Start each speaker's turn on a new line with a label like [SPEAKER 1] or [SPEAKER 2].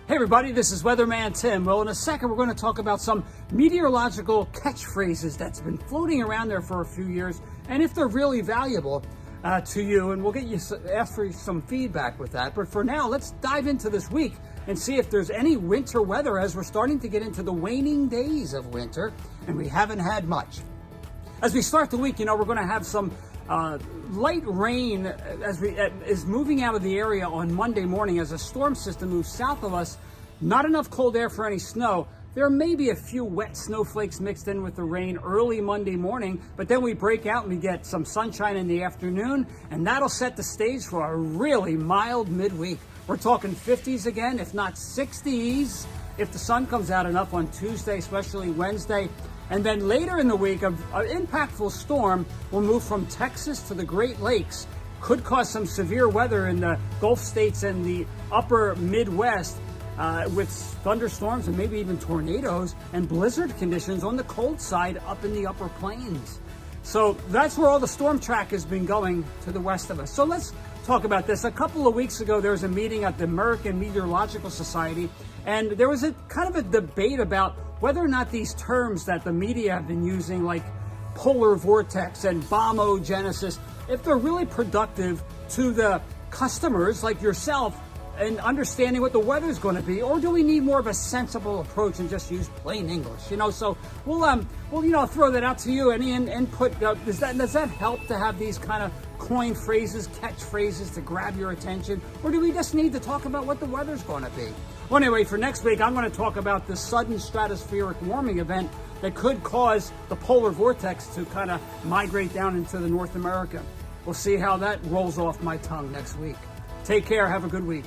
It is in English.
[SPEAKER 1] Hey everybody, this is Weatherman Tim. Well, in a second we're going to talk about some meteorological catchphrases that's been floating around there for a few years, and if they're really valuable to you, and we'll get you ask for some feedback with that. But for now, let's dive into this week and see if there's any winter weather as we're starting to get into the waning days of winter, and we haven't had much. As we start the week, we're going to have some light rain is moving out of the area on Monday morning as a storm system moves south of us. Not enough cold air for any snow. There may be a few wet snowflakes mixed in with the rain early Monday morning, but then we break out and we get some sunshine in the afternoon, and that'll set the stage for a really mild midweek. We're talking 50s again, if not 60s, if the sun comes out enough on Tuesday, especially Wednesday. And then later in the week, an impactful storm will move from Texas to the Great Lakes. Could cause some severe weather in the Gulf states and the upper Midwest with thunderstorms and maybe even tornadoes and blizzard conditions on the cold side up in the upper plains. So that's where all the storm track has been going to the west of us. So let's talk about this. A couple of weeks ago, there was a meeting at the American Meteorological Society, and there was a kind of a debate about whether or not these terms that the media have been using, like polar vortex and bombogenesis, if they're really productive to the customers like yourself in understanding what the weather's going to be, or do we need more of a sensible approach and just use plain English? So we'll throw that out to you. Any input? Does that help to have these kind of coin phrases, catchphrases to grab your attention, or do we just need to talk about what the weather's going to be? Well, anyway, for next week, I'm going to talk about the sudden stratospheric warming event that could cause the polar vortex to kind of migrate down into the North America. We'll see how that rolls off my tongue next week. Take care. Have a good week.